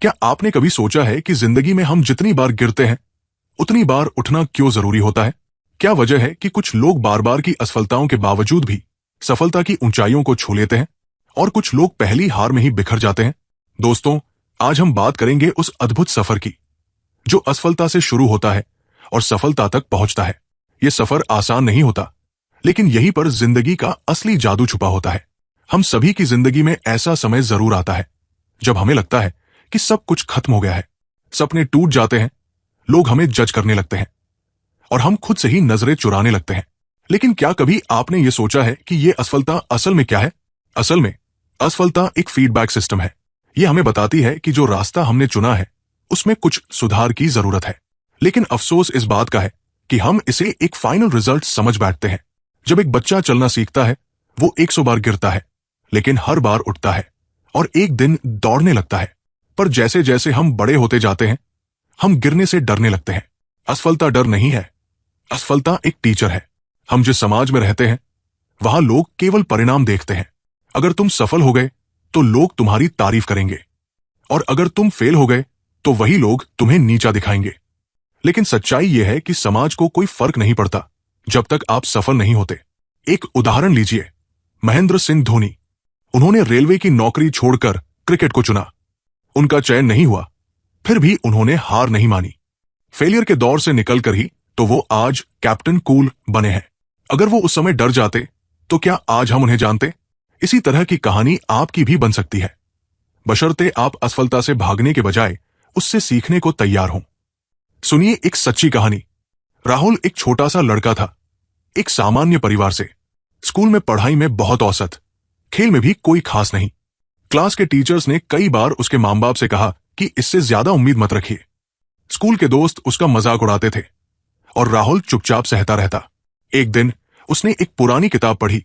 क्या आपने कभी सोचा है कि जिंदगी में हम जितनी बार गिरते हैं उतनी बार उठना क्यों जरूरी होता है? क्या वजह है कि कुछ लोग बार बार की असफलताओं के बावजूद भी सफलता की ऊंचाइयों को छू लेते हैं और कुछ लोग पहली हार में ही बिखर जाते हैं? दोस्तों, आज हम बात करेंगे उस अद्भुत सफर की जो असफलता से शुरू होता है और सफलता तक पहुंचता है। यह सफर आसान नहीं होता, लेकिन यहीं पर जिंदगी का असली जादू छुपा होता है। हम सभी की जिंदगी में ऐसा समय जरूर आता है जब हमें लगता है कि सब कुछ खत्म हो गया है, सपने टूट जाते हैं, लोग हमें जज करने लगते हैं और हम खुद से ही नजरें चुराने लगते हैं। लेकिन क्या कभी आपने यह सोचा है कि यह असफलता असल में क्या है? असल में असफलता एक फीडबैक सिस्टम है। यह हमें बताती है कि जो रास्ता हमने चुना है उसमें कुछ सुधार की जरूरत है। लेकिन अफसोस इस बात का है कि हम इसे एक फाइनल रिजल्ट समझ बैठते हैं। जब एक बच्चा चलना सीखता है, वो 100 बार गिरता है, लेकिन हर बार उठता है और एक दिन दौड़ने लगता है। पर जैसे जैसे हम बड़े होते जाते हैं, हम गिरने से डरने लगते हैं। असफलता डर नहीं है, असफलता एक टीचर है। हम जिस समाज में रहते हैं वहां लोग केवल परिणाम देखते हैं। अगर तुम सफल हो गए तो लोग तुम्हारी तारीफ करेंगे, और अगर तुम फेल हो गए तो वही लोग तुम्हें नीचा दिखाएंगे। लेकिन सच्चाई यह है कि समाज को कोई फर्क नहीं पड़ता जब तक आप सफल नहीं होते। एक उदाहरण लीजिए, महेंद्र सिंह धोनी। उन्होंने रेलवे की नौकरी छोड़कर क्रिकेट को चुना। उनका चयन नहीं हुआ, फिर भी उन्होंने हार नहीं मानी। फेलियर के दौर से निकलकर ही तो वो आज कैप्टन कूल बने हैं। अगर वो उस समय डर जाते तो क्या आज हम उन्हें जानते? इसी तरह की कहानी आपकी भी बन सकती है, बशर्ते आप असफलता से भागने के बजाय उससे सीखने को तैयार हों। सुनिए एक सच्ची कहानी। राहुल एक छोटा सा लड़का था, एक सामान्य परिवार से। स्कूल में पढ़ाई में बहुत औसत, खेल में भी कोई खास नहीं। क्लास के टीचर्स ने कई बार उसके मां बाप से कहा कि इससे ज्यादा उम्मीद मत रखिए। स्कूल के दोस्त उसका मजाक उड़ाते थे और राहुल चुपचाप सहता रहता। एक दिन उसने एक पुरानी किताब पढ़ी।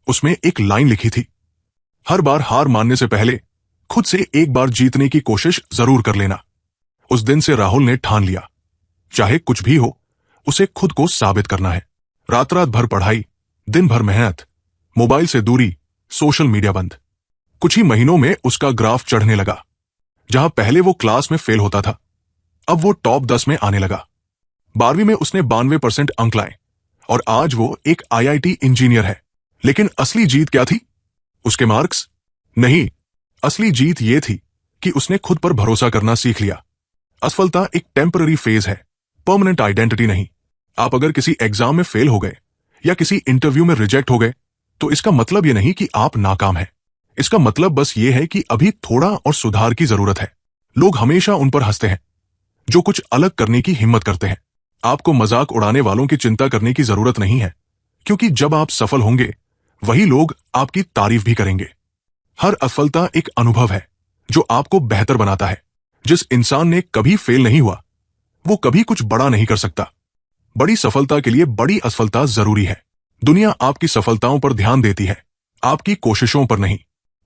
उसमें एक लाइन लिखी थी, हर बार हार मानने से पहले खुद से एक बार जीतने की कोशिश जरूर कर लेना। उस दिन से राहुल ने ठान लिया, चाहे कुछ भी हो, उसे खुद को साबित करना है। रात रात भर पढ़ाई, दिन भर मेहनत, मोबाइल से दूरी, सोशल मीडिया बंद। कुछ ही महीनों में उसका ग्राफ चढ़ने लगा। जहां पहले वो क्लास में फेल होता था, अब वो टॉप 10 में आने लगा। 12वीं में उसने 92% अंक लाए और आज वो एक IIT इंजीनियर है। लेकिन असली जीत क्या थी? उसके मार्क्स नहीं, असली जीत ये थी कि उसने खुद पर भरोसा करना सीख लिया। असफलता एक टेम्पररी फेज है, परमानेंट आइडेंटिटी नहीं। आप अगर किसी एग्जाम में फेल हो गए या किसी इंटरव्यू में रिजेक्ट हो गए तो इसका मतलब यह नहीं कि आप नाकाम हैं। इसका मतलब बस ये है कि अभी थोड़ा और सुधार की जरूरत है। लोग हमेशा उन पर हंसते हैं जो कुछ अलग करने की हिम्मत करते हैं। आपको मजाक उड़ाने वालों की चिंता करने की जरूरत नहीं है, क्योंकि जब आप सफल होंगे वही लोग आपकी तारीफ भी करेंगे। हर असफलता एक अनुभव है जो आपको बेहतर बनाता है। जिस इंसान ने कभी फेल नहीं हुआ वो कभी कुछ बड़ा नहीं कर सकता। बड़ी सफलता के लिए बड़ी असफलता जरूरी है। दुनिया आपकी सफलताओं पर ध्यान देती है, आपकी कोशिशों पर नहीं।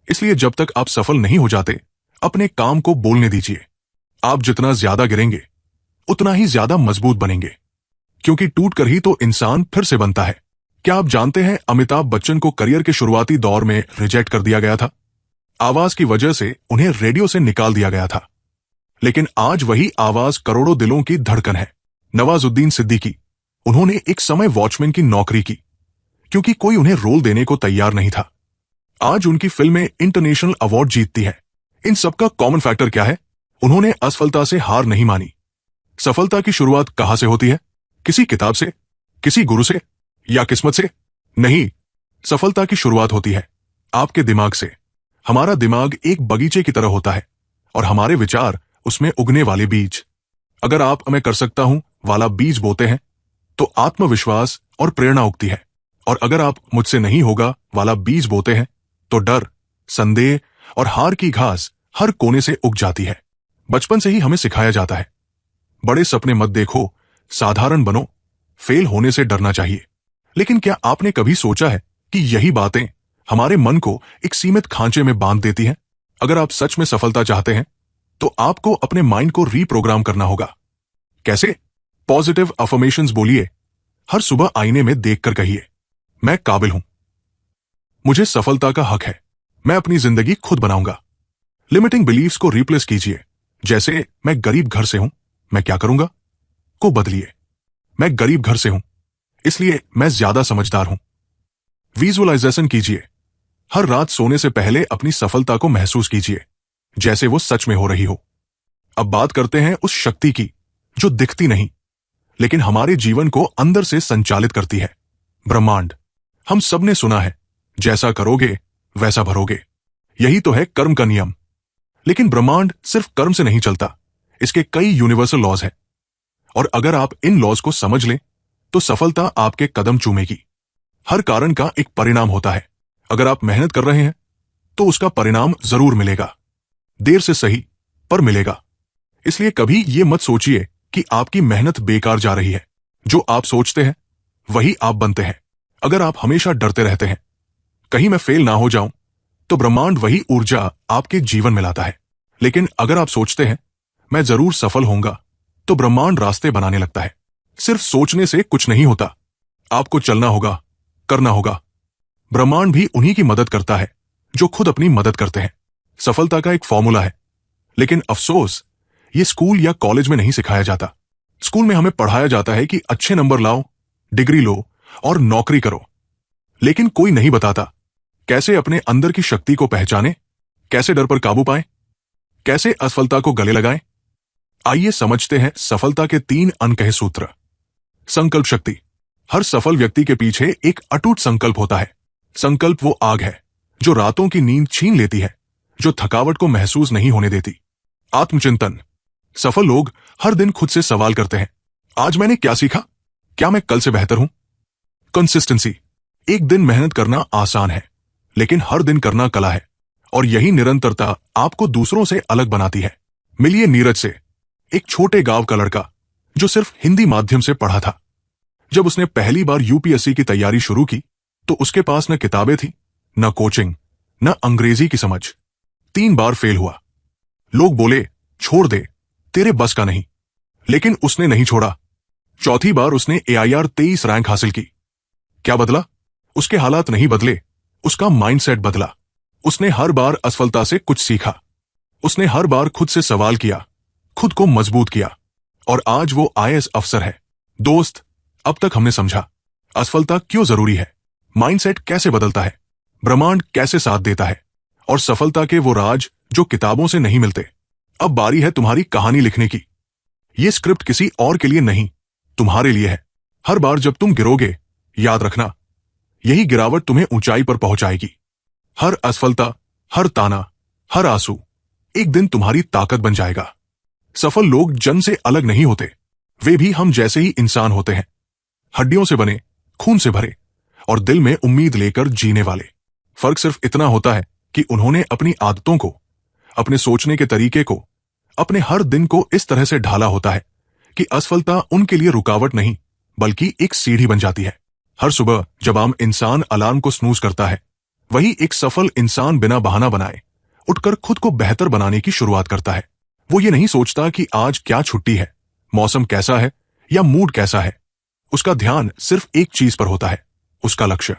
इसलिए जब तक आप सफल नहीं हो जाते, अपने काम को बोलने दीजिए। आप जितना ज्यादा गिरेंगे उतना ही ज्यादा मजबूत बनेंगे, क्योंकि टूटकर ही तो इंसान फिर से बनता है। क्या आप जानते हैं अमिताभ बच्चन को करियर के शुरुआती दौर में रिजेक्ट कर दिया गया था। आवाज की वजह से उन्हें रेडियो से निकाल दिया गया था। लेकिन आज वही आवाज करोड़ों दिलों की धड़कन है। नवाजुद्दीन सिद्दीकी, उन्होंने एक समय वॉचमैन की नौकरी की क्योंकि कोई उन्हें रोल देने को तैयार नहीं था। आज उनकी फिल्में इंटरनेशनल अवार्ड जीतती है। इन सबका कॉमन फैक्टर क्या है? उन्होंने असफलता से हार नहीं मानी। सफलता की शुरुआत कहां से होती है? किसी किताब से, किसी गुरु से या किस्मत से? नहीं, सफलता की शुरुआत होती है आपके दिमाग से। हमारा दिमाग एक बगीचे की तरह होता है और हमारे विचार उसमें उगने वाले बीज। अगर आप मैं कर सकता हूं वाला बीज बोते हैं तो आत्मविश्वास और प्रेरणा उगती है, और अगर आप मुझसे नहीं होगा वाला बीज बोते हैं तो डर, संदेह और हार की घास हर कोने से उग जाती है। बचपन से ही हमें सिखाया जाता है, बड़े सपने मत देखो, साधारण बनो, फेल होने से डरना चाहिए। लेकिन क्या आपने कभी सोचा है कि यही बातें हमारे मन को एक सीमित खांचे में बांध देती हैं? अगर आप सच में सफलता चाहते हैं तो आपको अपने माइंड को रीप्रोग्राम करना होगा। कैसे? पॉजिटिव अफर्मेशंस बोलिए। हर सुबह आईने में देखकर कहिए, मैं काबिल हूं, मुझे सफलता का हक है, मैं अपनी जिंदगी खुद बनाऊंगा। लिमिटिंग बिलीफ्स को रिप्लेस कीजिए, जैसे मैं गरीब घर से हूं, मैं क्या करूंगा को बदलिए। मैं गरीब घर से हूं, इसलिए मैं ज्यादा समझदार हूं। विजुअलाइजेशन कीजिए। हर रात सोने से पहले अपनी सफलता को महसूस कीजिए, जैसे वो सच में हो रही हो। अब बात करते हैं उस शक्ति की जो दिखती नहीं, लेकिन हमारे जीवन को अंदर से संचालित करती है। ब्रह्मांड। हम सबने सुना है, जैसा करोगे वैसा भरोगे। यही तो है कर्म का नियम। लेकिन ब्रह्मांड सिर्फ कर्म से नहीं चलता, इसके कई यूनिवर्सल लॉज हैं। और अगर आप इन लॉज को समझ लें तो सफलता आपके कदम चूमेगी। हर कारण का एक परिणाम होता है। अगर आप मेहनत कर रहे हैं तो उसका परिणाम जरूर मिलेगा, देर से सही पर मिलेगा। इसलिए कभी यह मत सोचिए कि आपकी मेहनत बेकार जा रही है। जो आप सोचते हैं वही आप बनते हैं। अगर आप हमेशा डरते रहते हैं कहीं मैं फेल ना हो जाऊं, तो ब्रह्मांड वही ऊर्जा आपके जीवन में लाता है। लेकिन अगर आप सोचते हैं मैं जरूर सफल होऊंगा, तो ब्रह्मांड रास्ते बनाने लगता है। सिर्फ सोचने से कुछ नहीं होता, आपको चलना होगा, करना होगा। ब्रह्मांड भी उन्हीं की मदद करता है जो खुद अपनी मदद करते हैं। सफलता का एक फॉर्मूला है, लेकिन अफसोस ये स्कूल या कॉलेज में नहीं सिखाया जाता। स्कूल में हमें पढ़ाया जाता है कि अच्छे नंबर लाओ, डिग्री लो और नौकरी करो। लेकिन कोई नहीं बताता कैसे अपने अंदर की शक्ति को पहचाने, कैसे डर पर काबू पाएं, कैसे असफलता को गले लगाएं। आइए समझते हैं सफलता के 3 अनकहे सूत्र। संकल्प शक्ति। हर सफल व्यक्ति के पीछे एक अटूट संकल्प होता है। संकल्प वो आग है जो रातों की नींद छीन लेती है, जो थकावट को महसूस नहीं होने देती। आत्मचिंतन। सफल लोग हर दिन खुद से सवाल करते हैं, आज मैंने क्या सीखा, क्या मैं कल से बेहतर हूं। कंसिस्टेंसी। एक दिन मेहनत करना आसान है, लेकिन हर दिन करना कला है। और यही निरंतरता आपको दूसरों से अलग बनाती है। मिलिए नीरज से, एक छोटे गांव का लड़का जो सिर्फ हिंदी माध्यम से पढ़ा था। जब उसने पहली बार यूपीएससी की तैयारी शुरू की तो उसके पास न किताबें थी, न कोचिंग, न अंग्रेजी की समझ। 3 बार फेल हुआ। लोग बोले छोड़ दे, तेरे बस का नहीं। लेकिन उसने नहीं छोड़ा। चौथी बार उसने AIR 23 रैंक हासिल की। क्या बदला? उसके हालात नहीं बदले, उसका माइंडसेट बदला। उसने हर बार असफलता से कुछ सीखा। उसने हर बार खुद से सवाल किया, खुद को मजबूत किया, और आज वो IAS अफसर है। दोस्त, अब तक हमने समझा असफलता क्यों जरूरी है, माइंडसेट कैसे बदलता है, ब्रह्मांड कैसे साथ देता है, और सफलता के वो राज जो किताबों से नहीं मिलते। अब बारी है तुम्हारी कहानी लिखने की। ये स्क्रिप्ट किसी और के लिए नहीं, तुम्हारे लिए है। हर बार जब तुम गिरोगे, याद रखना, यही गिरावट तुम्हें ऊंचाई पर पहुंचाएगी। हर असफलता, हर ताना, हर आंसू एक दिन तुम्हारी ताकत बन जाएगा। सफल लोग जन्म से अलग नहीं होते, वे भी हम जैसे ही इंसान होते हैं। हड्डियों से बने, खून से भरे और दिल में उम्मीद लेकर जीने वाले। फर्क सिर्फ इतना होता है कि उन्होंने अपनी आदतों को, अपने सोचने के तरीके को, अपने हर दिन को इस तरह से ढाला होता है कि असफलता उनके लिए रुकावट नहीं बल्कि एक सीढ़ी बन जाती है। हर सुबह जब आम इंसान अलार्म को स्नूज करता है, वही एक सफल इंसान बिना बहाना बनाए उठकर खुद को बेहतर बनाने की शुरुआत करता है। वो ये नहीं सोचता कि आज क्या छुट्टी है, मौसम कैसा है या मूड कैसा है। उसका ध्यान सिर्फ एक चीज पर होता है, उसका लक्ष्य।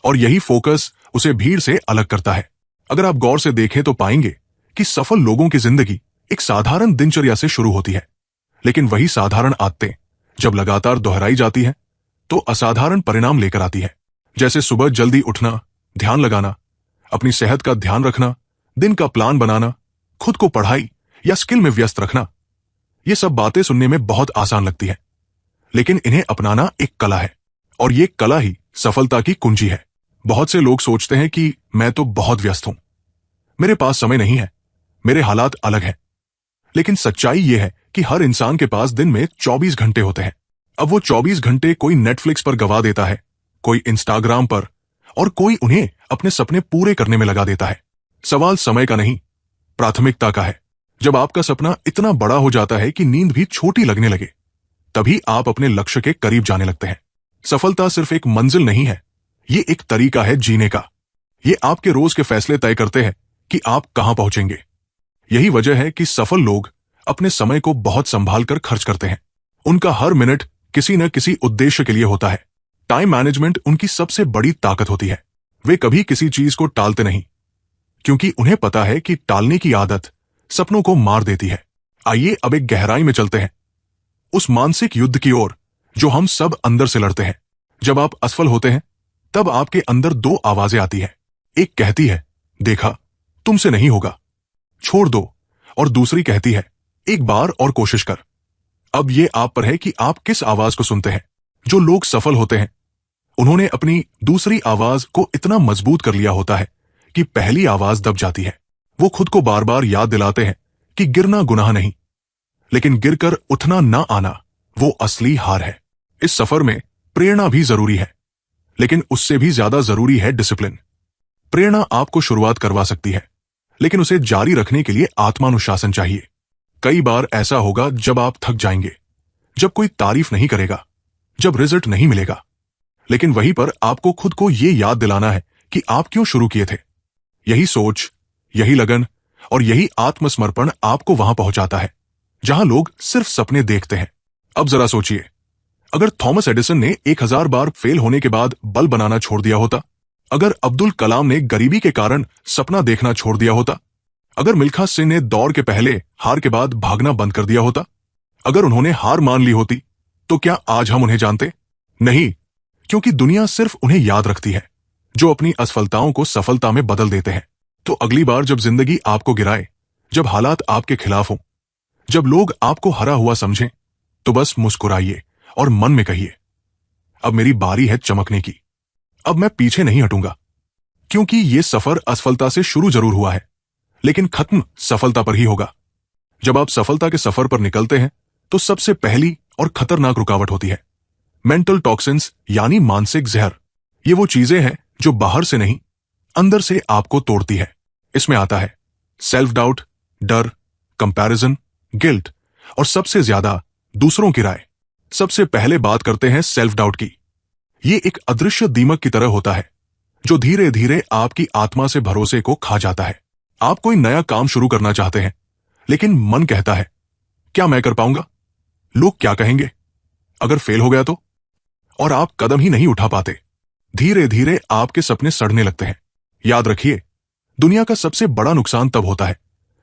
और यही फोकस उसे भीड़ से अलग करता है। अगर आप गौर से देखें तो पाएंगे कि सफल लोगों की जिंदगी एक साधारण दिनचर्या से शुरू होती है, लेकिन वही साधारण आदतें जब लगातार दोहराई जाती हैं तो असाधारण परिणाम लेकर आती है। जैसे सुबह जल्दी उठना, ध्यान लगाना, अपनी सेहत का ध्यान रखना, दिन का प्लान बनाना, खुद को पढ़ाई या स्किल में व्यस्त रखना। ये सब बातें सुनने में बहुत आसान लगती है, लेकिन इन्हें अपनाना एक कला है, और ये कला ही सफलता की कुंजी है। बहुत से लोग सोचते हैं कि मैं तो बहुत व्यस्त हूं, मेरे पास समय नहीं है, मेरे हालात अलग हैं। लेकिन सच्चाई यह है कि हर इंसान के पास दिन में 24 घंटे होते हैं। अब वो 24 घंटे कोई नेटफ्लिक्स पर गवा देता है, कोई इंस्टाग्राम पर, और कोई उन्हें अपने सपने पूरे करने में लगा देता है। सवाल समय का नहीं, प्राथमिकता का है। जब आपका सपना इतना बड़ा हो जाता है कि नींद भी छोटी लगने लगे, तभी आप अपने लक्ष्य के करीब जाने लगते हैं। सफलता सिर्फ एक मंजिल नहीं है, ये एक तरीका है जीने का। ये आपके रोज के फैसले तय करते हैं कि आप कहां पहुंचेंगे। यही वजह है कि सफल लोग अपने समय को बहुत संभाल कर खर्च करते हैं। उनका हर मिनट किसी न किसी उद्देश्य के लिए होता है। टाइम मैनेजमेंट उनकी सबसे बड़ी ताकत होती है। वे कभी किसी चीज को टालते नहीं, क्योंकि उन्हें पता है कि टालने की आदत सपनों को मार देती है। आइए अब एक गहराई में चलते हैं, उस मानसिक युद्ध की ओर जो हम सब अंदर से लड़ते हैं। जब आप असफल होते हैं तब आपके अंदर दो आवाजें आती हैं। एक कहती है, देखा, तुमसे नहीं होगा, छोड़ दो। और दूसरी कहती है, एक बार और कोशिश कर। अब ये आप पर है कि आप किस आवाज को सुनते हैं। जो लोग सफल होते हैं उन्होंने अपनी दूसरी आवाज को इतना मजबूत कर लिया होता है कि पहली आवाज दब जाती है। वो खुद को बार बार याद दिलाते हैं कि गिरना गुनाह नहीं, लेकिन गिरकर उठना ना आना वो असली हार है। इस सफर में प्रेरणा भी जरूरी है, लेकिन उससे भी ज्यादा जरूरी है डिसिप्लिन। प्रेरणा आपको शुरुआत करवा सकती है, लेकिन उसे जारी रखने के लिए आत्मानुशासन चाहिए। कई बार ऐसा होगा जब आप थक जाएंगे, जब कोई तारीफ नहीं करेगा, जब रिजल्ट नहीं मिलेगा, लेकिन वहीं पर आपको खुद को यह याद दिलाना है कि आप क्यों शुरू किए थे। यही सोच, यही लगन और यही आत्मसमर्पण आपको वहां पहुंचाता है जहां लोग सिर्फ सपने देखते हैं। अब जरा सोचिए, अगर थॉमस एडिसन ने 1000 बार फेल होने के बाद बल्ब बनाना छोड़ दिया होता, अगर अब्दुल कलाम ने गरीबी के कारण सपना देखना छोड़ दिया होता, अगर मिल्खा सिंह ने दौड़ के पहले हार के बाद भागना बंद कर दिया होता, अगर उन्होंने हार मान ली होती, तो क्या आज हम उन्हें जानते? नहीं, क्योंकि दुनिया सिर्फ उन्हें याद रखती है जो अपनी असफलताओं को सफलता में बदल देते हैं। तो अगली बार जब जिंदगी आपको गिराए, जब हालात आपके खिलाफ हों, जब लोग आपको हरा हुआ समझें, तो बस मुस्कुराइए और मन में कहिए, अब मेरी बारी है चमकने की। अब मैं पीछे नहीं हटूंगा, क्योंकि ये सफर असफलता से शुरू जरूर हुआ है, लेकिन खत्म सफलता पर ही होगा। जब आप सफलता के सफर पर निकलते हैं तो सबसे पहली और खतरनाक रुकावट होती है मेंटल टॉक्सिन्स, यानी मानसिक जहर। ये वो चीजें हैं जो बाहर से नहीं, अंदर से आपको तोड़ती है। इसमें आता है सेल्फ डाउट, डर, कंपैरिजन, गिल्ट और सबसे ज्यादा दूसरों की राय। सबसे पहले बात करते हैं सेल्फ डाउट की। ये एक अदृश्य दीमक की तरह होता है जो धीरे धीरे आपकी आत्मा से भरोसे को खा जाता है। आप कोई नया काम शुरू करना चाहते हैं, लेकिन मन कहता है, क्या मैं कर पाऊंगा? लोग क्या कहेंगे? अगर फेल हो गया तो? और आप कदम ही नहीं उठा पाते। धीरे धीरे आपके सपने सड़ने लगते हैं। याद रखिए, दुनिया का सबसे बड़ा नुकसान तब होता है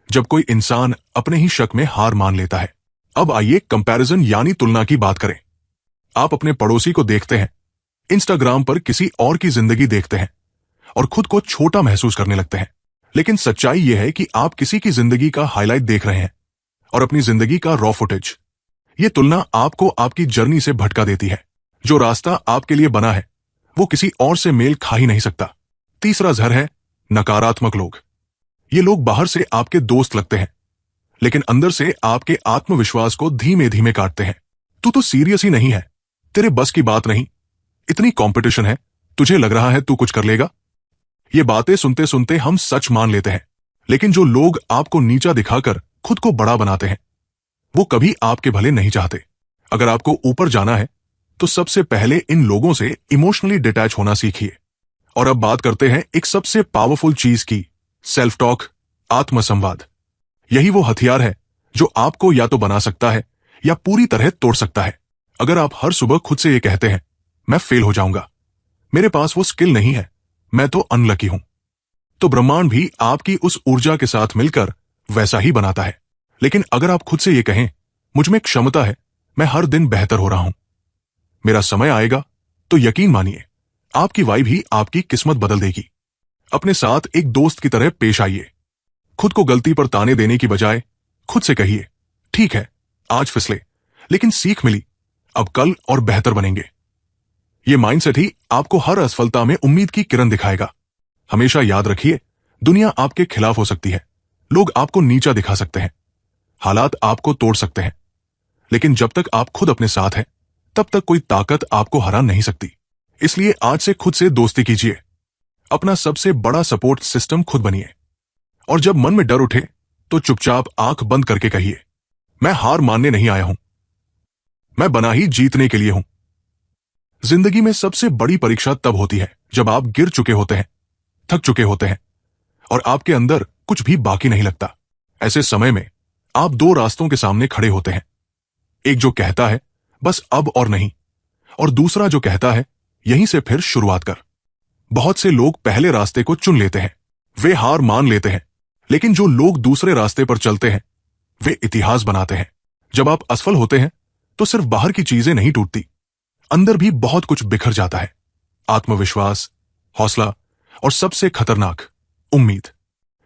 जब कोई इंसान अपने ही शक में हार मान लेता है। अब आइए कंपैरिजन यानी तुलना की बात करें। आप अपने पड़ोसी को देखते हैं, इंस्टाग्राम पर किसी और की जिंदगी देखते हैं और खुद को छोटा महसूस करने लगते हैं। लेकिन सच्चाई यह है कि आप किसी की जिंदगी का हाईलाइट देख रहे हैं और अपनी जिंदगी का रॉ फुटेज। ये तुलना आपको आपकी जर्नी से भटका देती है। जो रास्ता आपके लिए बना है वो किसी और से मेल खा ही नहीं सकता। तीसरा जहर है नकारात्मक लोग। ये लोग बाहर से आपके दोस्त लगते हैं, लेकिन अंदर से आपके आत्मविश्वास को धीमे धीमे काटते हैं। तू तो सीरियस ही नहीं है, तेरे बस की बात नहीं, इतनी कंपटीशन है, तुझे लग रहा है तू कुछ कर लेगा। ये बातें सुनते सुनते हम सच मान लेते हैं, लेकिन जो लोग आपको नीचा दिखाकर खुद को बड़ा बनाते हैं वो कभी आपके भले नहीं चाहते। अगर आपको ऊपर जाना है तो सबसे पहले इन लोगों से इमोशनली डिटैच होना सीखिए। और अब बात करते हैं एक सबसे पावरफुल चीज की, सेल्फ टॉक, आत्मसंवाद। यही वो हथियार है जो आपको या तो बना सकता है या पूरी तरह तोड़ सकता है। अगर आप हर सुबह खुद से ये कहते हैं, मैं फेल हो जाऊंगा, मेरे पास वो स्किल नहीं है, मैं तो अनलकी हूं, तो ब्रह्मांड भी आपकी उस ऊर्जा के साथ मिलकर वैसा ही बनाता है। लेकिन अगर आप खुद से ये कहें, मुझ में क्षमता है, मैं हर दिन बेहतर हो रहा हूं, मेरा समय आएगा, तो यकीन मानिए आपकी वाइब ही आपकी किस्मत बदल देगी। अपने साथ एक दोस्त की तरह पेश आइए। खुद को गलती पर ताने देने की बजाय खुद से कहिए, ठीक है आज फिसले, लेकिन सीख मिली, अब कल और बेहतर बनेंगे। ये माइंडसेट ही आपको हर असफलता में उम्मीद की किरण दिखाएगा। हमेशा याद रखिए, दुनिया आपके खिलाफ हो सकती है, लोग आपको नीचा दिखा सकते हैं, हालात आपको तोड़ सकते हैं, लेकिन जब तक आप खुद अपने साथ हैं तब तक कोई ताकत आपको हरा नहीं सकती। इसलिए आज से खुद से दोस्ती कीजिए, अपना सबसे बड़ा सपोर्ट सिस्टम खुद बनिए। और जब मन में डर उठे तो चुपचाप आंख बंद करके कहिए, मैं हार मानने नहीं आया हूं, मैं बना ही जीतने के लिए हूं। जिंदगी में सबसे बड़ी परीक्षा तब होती है जब आप गिर चुके होते हैं, थक चुके होते हैं और आपके अंदर कुछ भी बाकी नहीं लगता। ऐसे समय में आप दो रास्तों के सामने खड़े होते हैं, एक जो कहता है बस अब और नहीं, और दूसरा जो कहता है यहीं से फिर शुरुआत कर। बहुत से लोग पहले रास्ते को चुन लेते हैं, वे हार मान लेते हैं, लेकिन जो लोग दूसरे रास्ते पर चलते हैं वे इतिहास बनाते हैं। जब आप असफल होते हैं तो सिर्फ बाहर की चीजें नहीं टूटती, अंदर भी बहुत कुछ बिखर जाता है। आत्मविश्वास, हौसला और सबसे खतरनाक, उम्मीद।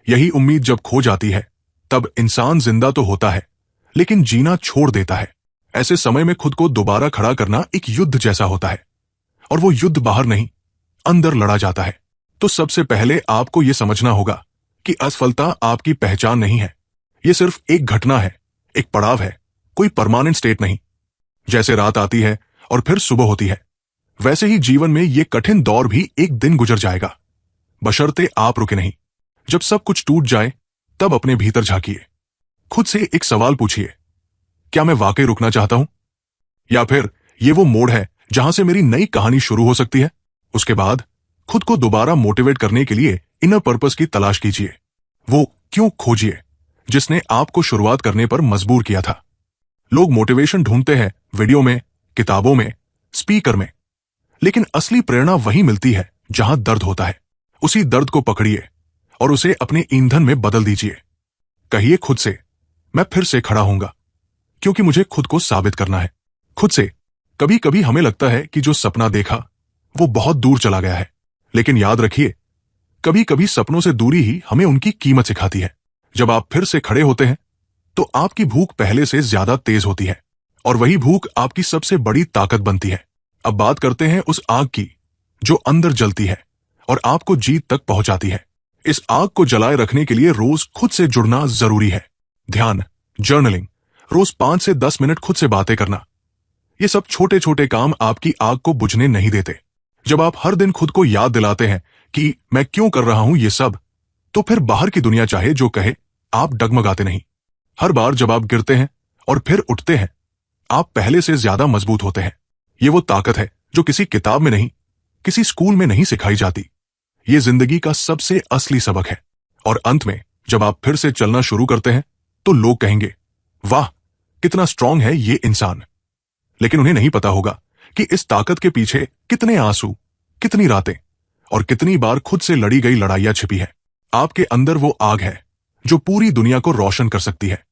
यही उम्मीद जब खो जाती है तब इंसान जिंदा तो होता है लेकिन जीना छोड़ देता है। ऐसे समय में खुद को दोबारा खड़ा करना एक युद्ध जैसा होता है, और वो युद्ध बाहर नहीं, अंदर लड़ा जाता है। तो सबसे पहले आपको यह समझना होगा कि असफलता आपकी पहचान नहीं है। यह सिर्फ एक घटना है, एक पड़ाव है, कोई परमानेंट स्टेट नहीं। जैसे रात आती है और फिर सुबह होती है, वैसे ही जीवन में यह कठिन दौर भी एक दिन गुजर जाएगा, बशर्ते आप रुके नहीं। जब सब कुछ टूट जाए तब अपने भीतर झांकिए, खुद से एक सवाल पूछिए, क्या मैं वाकई रुकना चाहता हूं, या फिर यह वो मोड़ है जहां से मेरी नई कहानी शुरू हो सकती है। उसके बाद खुद को दोबारा मोटिवेट करने के लिए इनर पर्पस की तलाश कीजिए। वो क्यों खोजिए जिसने आपको शुरुआत करने पर मजबूर किया था। लोग मोटिवेशन ढूंढते हैं वीडियो में, किताबों में, स्पीकर में, लेकिन असली प्रेरणा वहीं मिलती है जहां दर्द होता है। उसी दर्द को पकड़िए और उसे अपने ईंधन में बदल दीजिए। कहिए खुद से, मैं फिर से खड़ा होऊंगा, क्योंकि मुझे खुद को साबित करना है। खुद से। कभी कभी हमें लगता है कि जो सपना देखा वो बहुत दूर चला गया है, लेकिन याद रखिए, कभी कभी सपनों से दूरी ही हमें उनकी कीमत सिखाती है। जब आप फिर से खड़े होते हैं तो आपकी भूख पहले से ज्यादा तेज होती है, और वही भूख आपकी सबसे बड़ी ताकत बनती है। अब बात करते हैं उस आग की जो अंदर जलती है और आपको जीत तक पहुंचाती है। इस आग को जलाए रखने के लिए रोज खुद से जुड़ना जरूरी है। ध्यान, जर्नलिंग, रोज 5 से 10 मिनट खुद से बातें करना। ये सब छोटे छोटे काम आपकी आग को बुझने नहीं देते। जब आप हर दिन खुद को याद दिलाते हैं कि मैं क्यों कर रहा हूं ये सब, तो फिर बाहर की दुनिया चाहे जो कहे, आप डगमगाते नहीं। हर बार जब आप गिरते हैं और फिर उठते हैं, आप पहले से ज्यादा मजबूत होते हैं। ये वो ताकत है जो किसी किताब में नहीं, किसी स्कूल में नहीं सिखाई जाती। ये जिंदगी का सबसे असली सबक है। और अंत में जब आप फिर से चलना शुरू करते हैं तो लोग कहेंगे, वाह कितना स्ट्रांग है ये इंसान। लेकिन उन्हें नहीं पता होगा कि इस ताकत के पीछे कितने आंसू, कितनी रातें और कितनी बार खुद से लड़ी गई लड़ाइयां छिपी है। आपके अंदर वो आग है जो पूरी दुनिया को रोशन कर सकती है।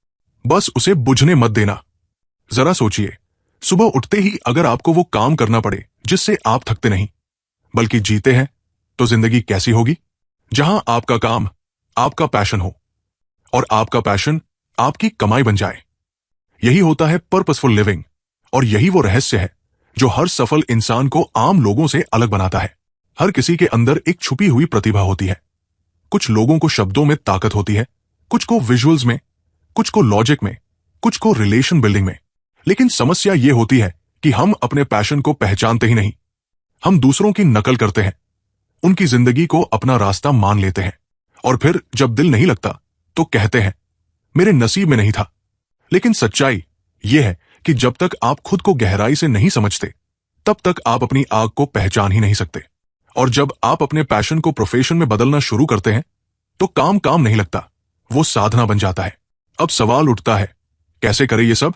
बस उसे बुझने मत देना। जरा सोचिए, सुबह उठते ही अगर आपको वो काम करना पड़े जिससे आप थकते नहीं बल्कि जीते हैं, तो जिंदगी कैसी होगी? जहां आपका काम आपका पैशन हो और आपका पैशन आपकी कमाई बन जाए। यही होता है पर्पसफुल लिविंग, और यही वो रहस्य है जो हर सफल इंसान को आम लोगों से अलग बनाता है। हर किसी के अंदर एक छुपी हुई प्रतिभा होती है। कुछ लोगों को शब्दों में ताकत होती है, कुछ को विजुअल्स में, कुछ को लॉजिक में, कुछ को रिलेशन बिल्डिंग में। लेकिन समस्या यह होती है कि हम अपने पैशन को पहचानते ही नहीं। हम दूसरों की नकल करते हैं, उनकी जिंदगी को अपना रास्ता मान लेते हैं, और फिर जब दिल नहीं लगता तो कहते हैं, मेरे नसीब में नहीं था। लेकिन सच्चाई यह है कि जब तक आप खुद को गहराई से नहीं समझते, तब तक आप अपनी आग को पहचान ही नहीं सकते। और जब आप अपने पैशन को प्रोफेशन में बदलना शुरू करते हैं, तो काम काम नहीं लगता, वो साधना बन जाता है। अब सवाल उठता है, कैसे करें ये सब?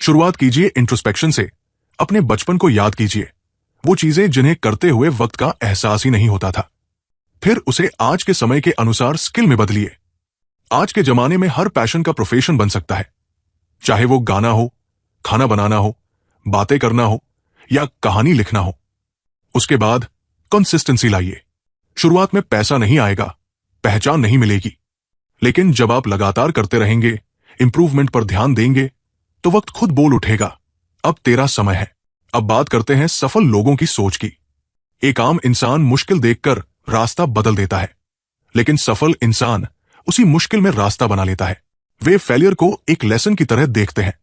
शुरुआत कीजिए इंट्रोस्पेक्शन से। अपने बचपन को याद कीजिए, वो चीजें जिन्हें करते हुए वक्त का एहसास ही नहीं होता था। फिर उसे आज के समय के अनुसार स्किल में बदलिए। आज के जमाने में हर पैशन का प्रोफेशन बन सकता है, चाहे वो गाना हो, खाना बनाना हो, बातें करना हो या कहानी लिखना हो। उसके बाद कंसिस्टेंसी लाइए। शुरुआत में पैसा नहीं आएगा, पहचान नहीं मिलेगी, लेकिन जब आप लगातार करते रहेंगे, इंप्रूवमेंट पर ध्यान देंगे, तो वक्त खुद बोल उठेगा, अब तेरा समय है। अब बात करते हैं सफल लोगों की सोच की। एक आम इंसान मुश्किल देखकर रास्ता बदल देता है, लेकिन सफल इंसान उसी मुश्किल में रास्ता बना लेता है। वे फेलियर को एक लेसन की तरह देखते हैं,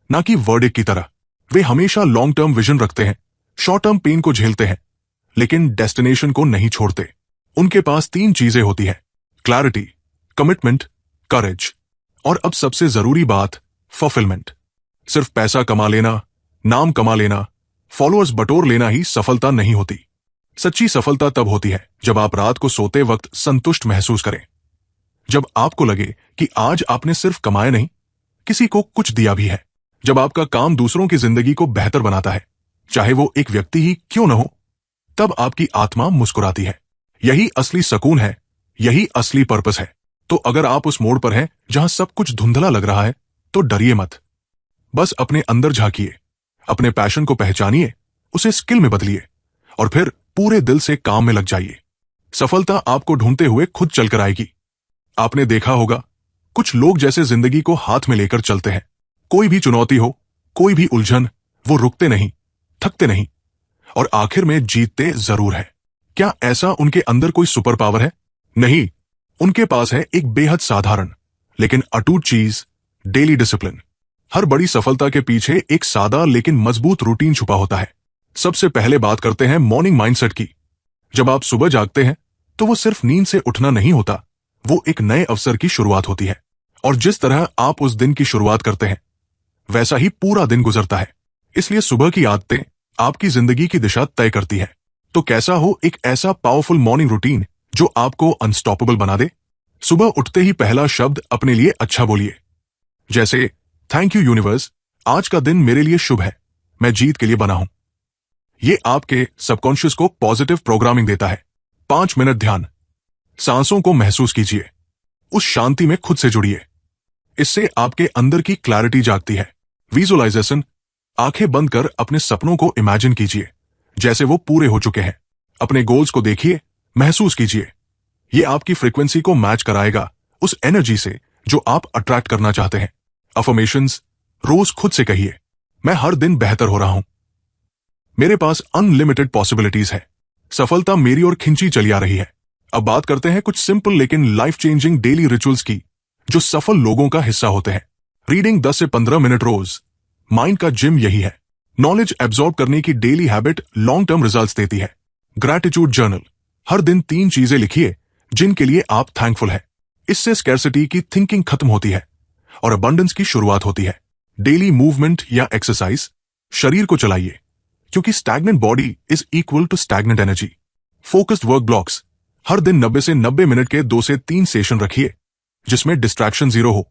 ना कि वर्डिक्ट की तरह। वे हमेशा लॉन्ग टर्म विजन रखते हैं, शॉर्ट टर्म पेन को झेलते हैं, लेकिन डेस्टिनेशन को नहीं छोड़ते। उनके पास 3 चीजें होती है, क्लैरिटी, कमिटमेंट, करेज, और अब सबसे जरूरी बात, फुलफिलमेंट। सिर्फ पैसा कमा लेना, नाम कमा लेना, फॉलोअर्स बटोर लेना ही सफलता नहीं होती। सच्ची सफलता तब होती है जब आप रात को सोते वक्त संतुष्ट महसूस करें, जब आपको लगे कि आज आपने सिर्फ कमाया नहीं, किसी को कुछ दिया भी है। जब आपका काम दूसरों की जिंदगी को बेहतर बनाता है, चाहे वो एक व्यक्ति ही क्यों न हो, तब आपकी आत्मा मुस्कुराती है। यही असली सुकून है, यही असली पर्पस है। तो अगर आप उस मोड़ पर हैं जहां सब कुछ धुंधला लग रहा है, तो डरिए मत। बस अपने अंदर झांकिए, अपने पैशन को पहचानिए, उसे स्किल में बदलिए और फिर पूरे दिल से काम में लग जाइए। सफलता आपको ढूंढते हुए खुद चलकर आएगी। आपने देखा होगा, कुछ लोग जैसे जिंदगी को हाथ में लेकर चलते हैं। कोई भी चुनौती हो, कोई भी उलझन, वो रुकते नहीं, थकते नहीं और आखिर में जीतते जरूर है। क्या ऐसा उनके अंदर कोई सुपर पावर है? नहीं, उनके पास है एक बेहद साधारण लेकिन अटूट चीज, डेली डिसिप्लिन। हर बड़ी सफलता के पीछे एक सादा लेकिन मजबूत रूटीन छुपा होता है। सबसे पहले बात करते हैं मॉर्निंग माइंडसेट की। जब आप सुबह जागते हैं तो वो सिर्फ नींद से उठना नहीं होता, वो एक नए अवसर की शुरुआत होती है। और जिस तरह आप उस दिन की शुरुआत करते हैं वैसा ही पूरा दिन गुजरता है। इसलिए सुबह की आदतें आपकी जिंदगी की दिशा तय करती है। तो कैसा हो एक ऐसा पावरफुल मॉर्निंग रूटीन जो आपको अनस्टॉपेबल बना दे? सुबह उठते ही पहला शब्द अपने लिए अच्छा बोलिए, जैसे थैंक यू यूनिवर्स, आज का दिन मेरे लिए शुभ है, मैं जीत के लिए बना हूं। ये आपके सबकॉन्शियस को पॉजिटिव प्रोग्रामिंग देता है। 5 मिनट ध्यान, सांसों को महसूस कीजिए, उस शांति में खुद से जुड़िए। इससे आपके अंदर की क्लैरिटी जागती है। विजुअलाइजेशन, आंखें बंद कर अपने सपनों को इमेजिन कीजिए जैसे वो पूरे हो चुके हैं। अपने गोल्स को देखिए, महसूस कीजिए। ये आपकी फ्रीक्वेंसी को मैच कराएगा उस एनर्जी से जो आप अट्रैक्ट करना चाहते हैं। अफर्मेशंस, रोज खुद से कहिए, मैं हर दिन बेहतर हो रहा हूं, मेरे पास अनलिमिटेड पॉसिबिलिटीज है, सफलता मेरी ओर खिंची चली आ रही है। अब बात करते हैं कुछ सिंपल लेकिन लाइफ चेंजिंग डेली रिचुअल्स की जो सफल लोगों का हिस्सा होते हैं। रीडिंग 10 से 15 मिनट रोज, माइंड का जिम यही है। नॉलेज एब्जॉर्ब करने की daily habit long term results देती है। ग्रैटिट्यूड जर्नल, हर दिन 3 चीजें लिखिए जिनके लिए आप थैंकफुल हैं। इससे स्कैर्सिटी की थिंकिंग खत्म होती है और अबंडेंस की शुरुआत होती है। डेली मूवमेंट या एक्सरसाइज, शरीर को चलाइए क्योंकि stagnant body is equal to stagnant energy. Focused work blocks, हर दिन 90 से 90 मिनट के 2 से 3 सेशन रखिए जिसमें डिस्ट्रैक्शन जीरो हो।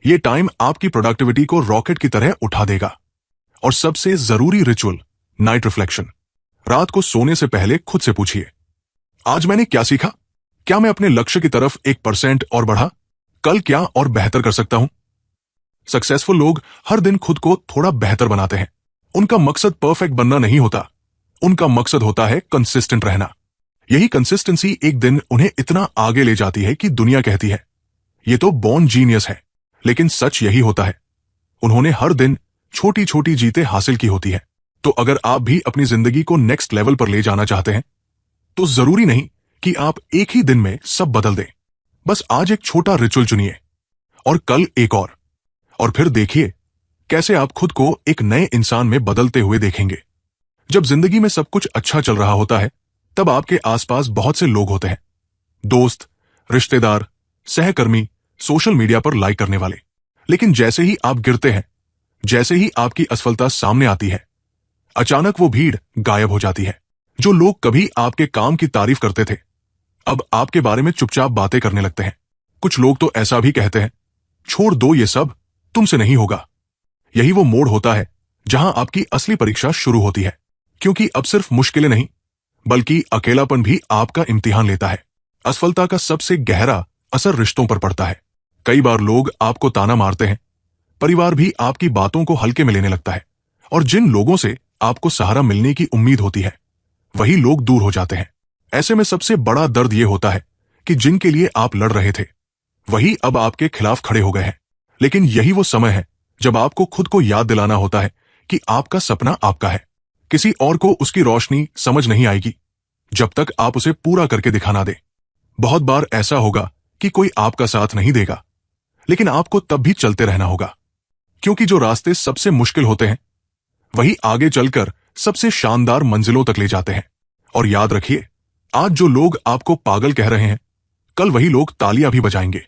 यह टाइम आपकी प्रोडक्टिविटी को रॉकेट की तरह उठा देगा। और सबसे जरूरी रिचुअल, नाइट रिफ्लेक्शन। रात को सोने से पहले खुद से पूछिए, आज मैंने क्या सीखा? क्या मैं अपने लक्ष्य की तरफ 1% और बढ़ा? कल क्या और बेहतर कर सकता हूं? सक्सेसफुल लोग हर दिन खुद को थोड़ा बेहतर बनाते हैं। उनका मकसद परफेक्ट बनना नहीं होता, उनका मकसद होता है कंसिस्टेंट रहना। यही कंसिस्टेंसी एक दिन उन्हें इतना आगे ले जाती है कि दुनिया कहती है ये तो बॉर्न जीनियस है। लेकिन सच यही होता है, उन्होंने हर दिन छोटी छोटी जीतें हासिल की होती है। तो अगर आप भी अपनी जिंदगी को नेक्स्ट लेवल पर ले जाना चाहते हैं तो जरूरी नहीं कि आप एक ही दिन में सब बदल दें। बस आज एक छोटा रिचुअल चुनिए और कल एक और फिर देखिए कैसे आप खुद को एक नए इंसान में बदलते हुए देखेंगे। जब जिंदगी में सब कुछ अच्छा चल रहा होता है तब आपके आसपास बहुत से लोग होते हैं, दोस्त, रिश्तेदार, सहकर्मी, सोशल मीडिया पर लाइक करने वाले। लेकिन जैसे ही आप गिरते हैं, जैसे ही आपकी असफलता सामने आती है, अचानक वो भीड़ गायब हो जाती है। जो लोग कभी आपके काम की तारीफ करते थे अब आपके बारे में चुपचाप बातें करने लगते हैं। कुछ लोग तो ऐसा भी कहते हैं, छोड़ दो ये सब, तुमसे नहीं होगा। यही वो मोड़ होता है जहां आपकी असली परीक्षा शुरू होती है। क्योंकि अब सिर्फ मुश्किलें नहीं बल्कि अकेलापन भी आपका इम्तिहान लेता है। असफलता का सबसे गहरा असर रिश्तों पर पड़ता है। कई बार लोग आपको ताना मारते हैं, परिवार भी आपकी बातों को हल्के में लेने लगता है और जिन लोगों से आपको सहारा मिलने की उम्मीद होती है वही लोग दूर हो जाते हैं। ऐसे में सबसे बड़ा दर्द यह होता है कि जिनके लिए आप लड़ रहे थे वही अब आपके खिलाफ खड़े हो गए हैं। लेकिन यही वो समय है जब आपको खुद को याद दिलाना होता है कि आपका सपना आपका है। किसी और को उसकी रोशनी समझ नहीं आएगी जब तक आप उसे पूरा करके दिखा ना दें। बहुत बार ऐसा होगा कि कोई आपका साथ नहीं देगा, लेकिन आपको तब भी चलते रहना होगा क्योंकि जो रास्ते सबसे मुश्किल होते हैं वही आगे चलकर सबसे शानदार मंजिलों तक ले जाते हैं। और याद रखिए, आज जो लोग आपको पागल कह रहे हैं कल वही लोग तालियां भी बजाएंगे।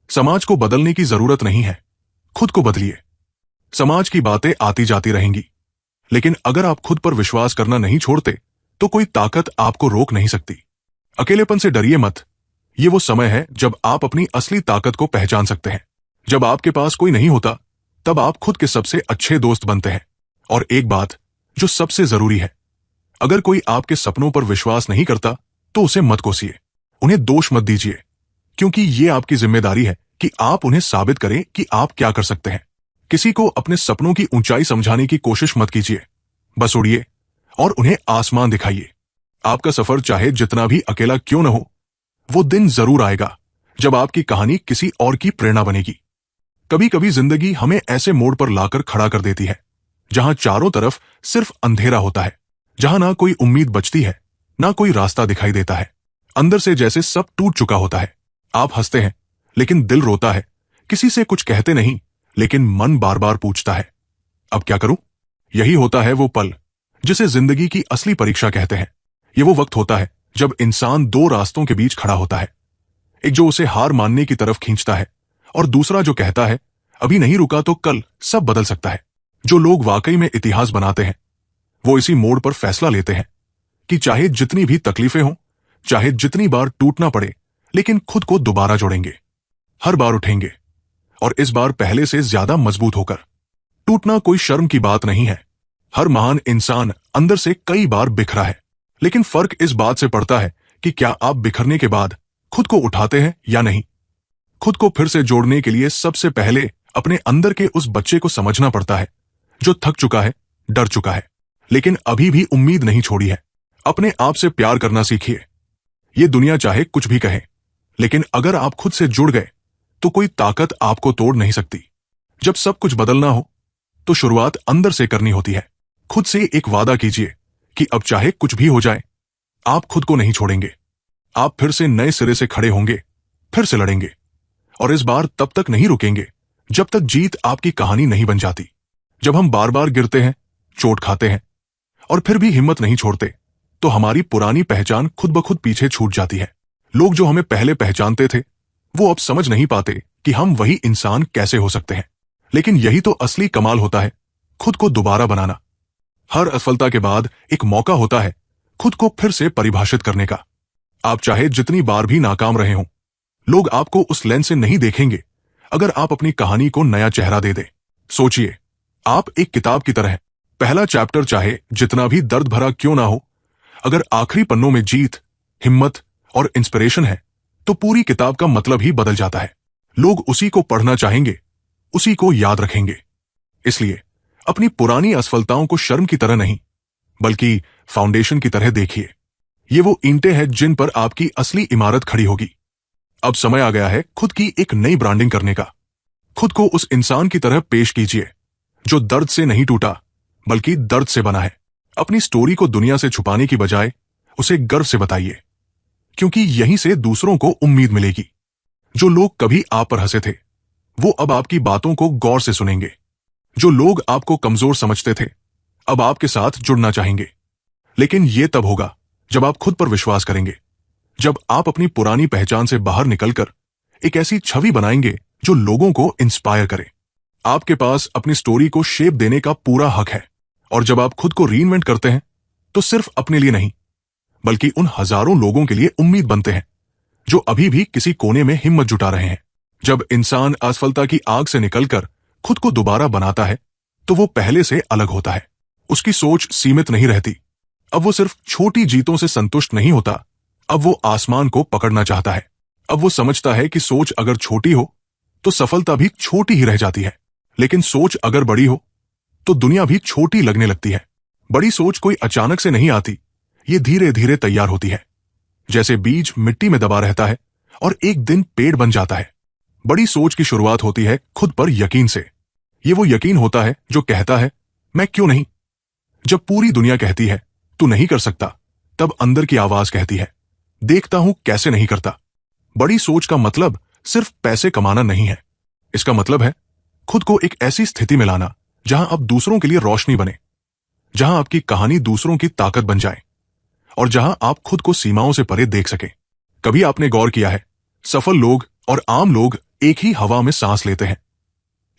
समाज को बदलने की जरूरत नहीं है, खुद को बदलिए। समाज की बातें आती जाती रहेंगी, लेकिन अगर आप खुद पर विश्वास करना नहीं छोड़ते तो कोई ताकत आपको रोक नहीं सकती। अकेलेपन से डरिए मत, ये वो समय है जब आप अपनी असली ताकत को पहचान सकते हैं। जब आपके पास कोई नहीं होता तब आप खुद के सबसे अच्छे दोस्त बनते हैं। और एक बात जो सबसे जरूरी है, अगर कोई आपके सपनों पर विश्वास नहीं करता तो उसे मत कोसिए, उन्हें दोष मत दीजिए, क्योंकि ये आपकी जिम्मेदारी है कि आप उन्हें साबित करें कि आप क्या कर सकते हैं। किसी को अपने सपनों की ऊंचाई समझाने की कोशिश मत कीजिए। बस उड़िए और उन्हें आसमान दिखाइए। आपका सफर चाहे जितना भी अकेला क्यों न हो, वो दिन जरूर आएगा जब आपकी कहानी किसी और की प्रेरणा बनेगी। कभी कभी जिंदगी हमें ऐसे मोड़ पर लाकर खड़ा कर देती है जहां चारों तरफ सिर्फ अंधेरा होता है, जहां ना कोई उम्मीद बचती है, ना कोई रास्ता दिखाई देता है। अंदर से जैसे सब टूट चुका होता है। आप हंसते हैं लेकिन दिल रोता है। किसी से कुछ कहते नहीं लेकिन मन बार बार पूछता है, अब क्या करूं? यही होता है वो पल जिसे जिंदगी की असली परीक्षा कहते हैं। ये वो वक्त होता है जब इंसान दो रास्तों के बीच खड़ा होता है, एक जो उसे हार मानने की तरफ खींचता है और दूसरा जो कहता है अभी नहीं रुका तो कल सब बदल सकता है। जो लोग वाकई में इतिहास बनाते हैं वो इसी मोड़ पर फैसला लेते हैं कि चाहे जितनी भी तकलीफें हों, चाहे जितनी बार टूटना पड़े, लेकिन खुद को दोबारा जोड़ेंगे। हर बार उठेंगे और इस बार पहले से ज्यादा मजबूत होकर। टूटना कोई शर्म की बात नहीं है। हर महान इंसान अंदर से कई बार बिखरा है, लेकिन फर्क इस बात से पड़ता है कि क्या आप बिखरने के बाद खुद को उठाते हैं या नहीं। खुद को फिर से जोड़ने के लिए सबसे पहले अपने अंदर के उस बच्चे को समझना पड़ता है जो थक चुका है, डर चुका है, लेकिन अभी भी उम्मीद नहीं छोड़ी है। अपने आप से प्यार करना सीखिए। ये दुनिया चाहे कुछ भी कहे, लेकिन अगर आप खुद से जुड़ गए तो कोई ताकत आपको तोड़ नहीं सकती। जब सब कुछ बदलना हो तो शुरुआत अंदर से करनी होती है। खुद से एक वादा कीजिए कि अब चाहे कुछ भी हो जाए, आप खुद को नहीं छोड़ेंगे। आप फिर से नए सिरे से खड़े होंगे, फिर से लड़ेंगे, और इस बार तब तक नहीं रुकेंगे जब तक जीत आपकी कहानी नहीं बन जाती। जब हम बार बार गिरते हैं, चोट खाते हैं और फिर भी हिम्मत नहीं छोड़ते, तो हमारी पुरानी पहचान खुद ब खुद पीछे छूट जाती है। लोग जो हमें पहले पहचानते थे वो अब समझ नहीं पाते कि हम वही इंसान कैसे हो सकते हैं। लेकिन यही तो असली कमाल होता है, खुद को दोबारा बनाना। हर असफलता के बाद एक मौका होता है खुद को फिर से परिभाषित करने का। आप चाहे जितनी बार भी नाकाम रहे हों, लोग आपको उस लेंस से नहीं देखेंगे अगर आप अपनी कहानी को नया चेहरा दे दें। सोचिए, आप एक किताब की तरह हैं। पहला चैप्टर चाहे जितना भी दर्द भरा क्यों ना हो, अगर आखिरी पन्नों में जीत, हिम्मत और इंस्पिरेशन है तो पूरी किताब का मतलब ही बदल जाता है। लोग उसी को पढ़ना चाहेंगे, उसी को याद रखेंगे। इसलिए अपनी पुरानी असफलताओं को शर्म की तरह नहीं, बल्कि फाउंडेशन की तरह देखिए। ये वो ईंटें हैं जिन पर आपकी असली इमारत खड़ी होगी। अब समय आ गया है खुद की एक नई ब्रांडिंग करने का। खुद को उस इंसान की तरह पेश कीजिए जो दर्द से नहीं टूटा, बल्कि दर्द से बना है। अपनी स्टोरी को दुनिया से छुपाने की बजाय उसे गर्व से बताइए, क्योंकि यहीं से दूसरों को उम्मीद मिलेगी। जो लोग कभी आप पर हंसे थे वो अब आपकी बातों को गौर से सुनेंगे। जो लोग आपको कमजोर समझते थे अब आपके साथ जुड़ना चाहेंगे। लेकिन यह तब होगा जब आप खुद पर विश्वास करेंगे, जब आप अपनी पुरानी पहचान से बाहर निकलकर एक ऐसी छवि बनाएंगे जो लोगों को इंस्पायर करे। आपके पास अपनी स्टोरी को शेप देने का पूरा हक है, और जब आप खुद को रीइन्वेंट करते हैं तो सिर्फ अपने लिए नहीं, बल्कि उन हजारों लोगों के लिए उम्मीद बनते हैं जो अभी भी किसी कोने में हिम्मत जुटा रहे हैं। जब इंसान असफलता की आग से निकलकर खुद को दोबारा बनाता है तो वो पहले से अलग होता है। उसकी सोच सीमित नहीं रहती। अब वो सिर्फ छोटी जीतों से संतुष्ट नहीं होता, अब वो आसमान को पकड़ना चाहता है। अब वो समझता है कि सोच अगर छोटी हो तो सफलता भी छोटी ही रह जाती है, लेकिन सोच अगर बड़ी हो तो दुनिया भी छोटी लगने लगती है। बड़ी सोच कोई अचानक से नहीं आती, ये धीरे धीरे तैयार होती है। जैसे बीज मिट्टी में दबा रहता है और एक दिन पेड़ बन जाता है। बड़ी सोच की शुरुआत होती है खुद पर यकीन से। ये वो यकीन होता है जो कहता है, मैं क्यों नहीं। जब पूरी दुनिया कहती है तू नहीं कर सकता, तब अंदर की आवाज कहती है, देखता हूं कैसे नहीं करता। बड़ी सोच का मतलब सिर्फ पैसे कमाना नहीं है। इसका मतलब है खुद को एक ऐसी स्थिति में लाना जहां आप दूसरों के लिए रोशनी बने, जहां आपकी कहानी दूसरों की ताकत बन जाए, और जहां आप खुद को सीमाओं से परे देख सके। कभी आपने गौर किया है, सफल लोग और आम लोग एक ही हवा में सांस लेते हैं,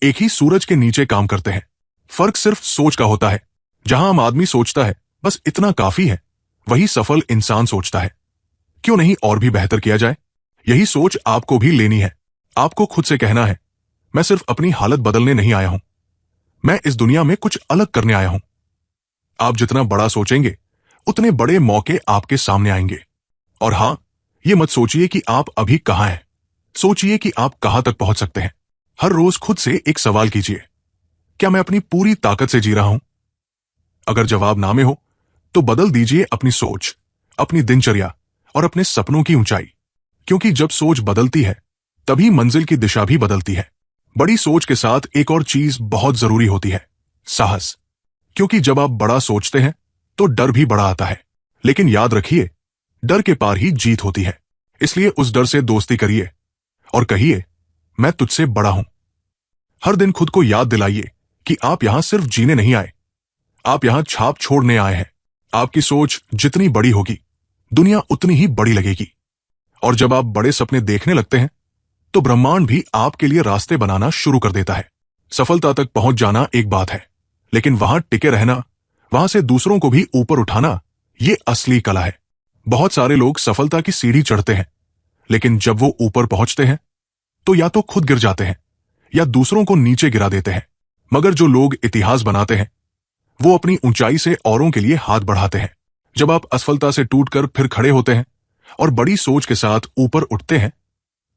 एक ही सूरज के नीचे काम करते हैं। फर्क सिर्फ सोच का होता है। जहां आम आदमी सोचता है बस इतना काफी है, वही सफल इंसान सोचता है, क्यों नहीं और भी बेहतर किया जाए। यही सोच आपको भी लेनी है। आपको खुद से कहना है, मैं सिर्फ अपनी हालत बदलने नहीं आया हूं, मैं इस दुनिया में कुछ अलग करने आया हूं। आप जितना बड़ा सोचेंगे उतने बड़े मौके आपके सामने आएंगे। और हां, ये मत सोचिए कि आप अभी कहां हैं, सोचिए कि आप कहां तक पहुंच सकते हैं। हर रोज खुद से एक सवाल कीजिए, क्या मैं अपनी पूरी ताकत से जी रहा हूं? अगर जवाब ना में हो, तो बदल दीजिए अपनी सोच, अपनी दिनचर्या और अपने सपनों की ऊंचाई। क्योंकि जब सोच बदलती है, तभी मंजिल की दिशा भी बदलती है। बड़ी सोच के साथ एक और चीज बहुत जरूरी होती है, साहस। क्योंकि जब आप बड़ा सोचते हैं, तो डर भी बड़ा आता है। लेकिन याद रखिए, डर के पार ही जीत होती है। इसलिए उस डर से दोस्ती करिए और कहिए, मैं तुझसे बड़ा हूं। हर दिन खुद को याद दिलाइए कि आप यहां सिर्फ जीने नहीं आए, आप यहां छाप छोड़ने आए हैं। आपकी सोच जितनी बड़ी होगी, दुनिया उतनी ही बड़ी लगेगी। और जब आप बड़े सपने देखने लगते हैं, तो ब्रह्मांड भी आपके लिए रास्ते बनाना शुरू कर देता है। सफलता तक पहुंच जाना एक बात है, लेकिन वहां टिके रहना, वहां से दूसरों को भी ऊपर उठाना, ये असली कला है। बहुत सारे लोग सफलता की सीढ़ी चढ़ते हैं, लेकिन जब वो ऊपर पहुंचते हैं, तो या तो खुद गिर जाते हैं या दूसरों को नीचे गिरा देते हैं। मगर जो लोग इतिहास बनाते हैं, वो अपनी ऊंचाई से औरों के लिए हाथ बढ़ाते हैं। जब आप असफलता से टूटकर फिर खड़े होते हैं और बड़ी सोच के साथ ऊपर उठते हैं,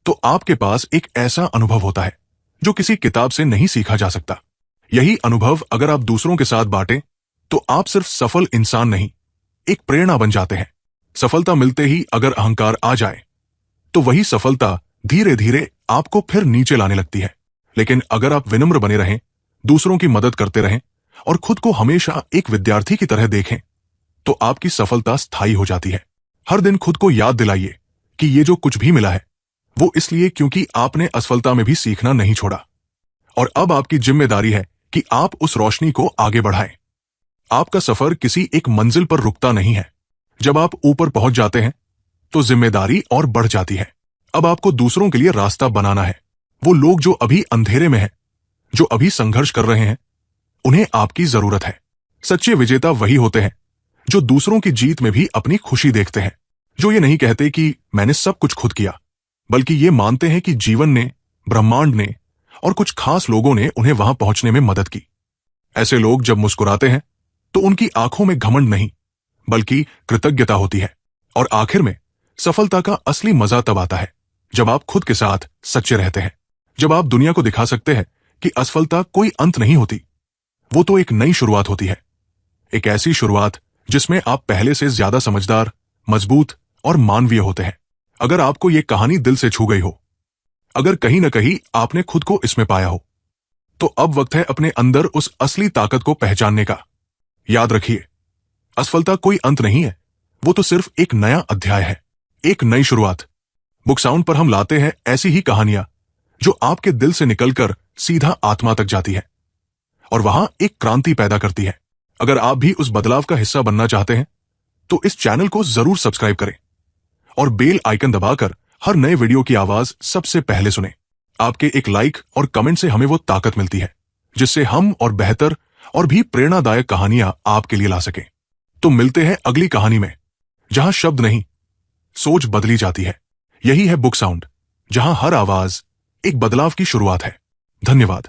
तो आपके पास एक ऐसा अनुभव होता है जो किसी किताब से नहीं सीखा जा सकता। यही अनुभव अगर आप दूसरों के साथ बांटें, तो आप सिर्फ सफल इंसान नहीं, एक प्रेरणा बन जाते हैं। सफलता मिलते ही अगर अहंकार आ जाए, तो वही सफलता धीरे धीरे आपको फिर नीचे लाने लगती है। लेकिन अगर आप विनम्र बने रहें, दूसरों की मदद करते रहें और खुद को हमेशा एक विद्यार्थी की तरह देखें, तो आपकी सफलता स्थायी हो जाती है। हर दिन खुद को याद दिलाइए कि ये जो कुछ भी मिला है, वो इसलिए क्योंकि आपने असफलता में भी सीखना नहीं छोड़ा। और अब आपकी जिम्मेदारी है कि आप उस रोशनी को आगे बढ़ाएं। आपका सफर किसी एक मंजिल पर रुकता नहीं है। जब आप ऊपर पहुंच जाते हैं, तो जिम्मेदारी और बढ़ जाती है। अब आपको दूसरों के लिए रास्ता बनाना है। वो लोग जो अभी अंधेरे में हैं, जो अभी संघर्ष कर रहे हैं, उन्हें आपकी जरूरत है। सच्चे विजेता वही होते हैं जो दूसरों की जीत में भी अपनी खुशी देखते हैं, जो ये नहीं कहते कि मैंने सब कुछ खुद किया, बल्कि ये मानते हैं कि जीवन ने, ब्रह्मांड ने और कुछ खास लोगों ने उन्हें वहां पहुंचने में मदद की। ऐसे लोग जब मुस्कुराते हैं, तो उनकी आंखों में घमंड नहीं, बल्कि कृतज्ञता होती है। और आखिर में सफलता का असली मजा तब आता है जब आप खुद के साथ सच्चे रहते हैं। जब आप दुनिया को दिखा सकते हैं कि असफलता कोई अंत नहीं होती, वो तो एक नई शुरुआत होती है। एक ऐसी शुरुआत जिसमें आप पहले से ज्यादा समझदार, मजबूत और मानवीय होते हैं। अगर आपको ये कहानी दिल से छू गई हो, अगर कहीं ना कहीं आपने खुद को इसमें पाया हो, तो अब वक्त है अपने अंदर उस असली ताकत को पहचानने का। याद रखिए, असफलता कोई अंत नहीं है, वो तो सिर्फ एक नया अध्याय है, एक नई शुरुआत। बुक साउंड पर हम लाते हैं ऐसी ही कहानियां जो आपके दिल से निकलकर सीधा आत्मा तक जाती है और वहां एक क्रांति पैदा करती है। अगर आप भी उस बदलाव का हिस्सा बनना चाहते हैं, तो इस चैनल को जरूर सब्सक्राइब करें और बेल आइकन दबाकर हर नए वीडियो की आवाज सबसे पहले सुनें। आपके एक लाइक और कमेंट से हमें वो ताकत मिलती है जिससे हम और बेहतर और भी प्रेरणादायक कहानियां आपके लिए ला सकें। तो मिलते हैं अगली कहानी में, जहां शब्द नहीं, सोच बदली जाती है। यही है बुक साउंड, जहां हर आवाज एक बदलाव की शुरुआत है। धन्यवाद।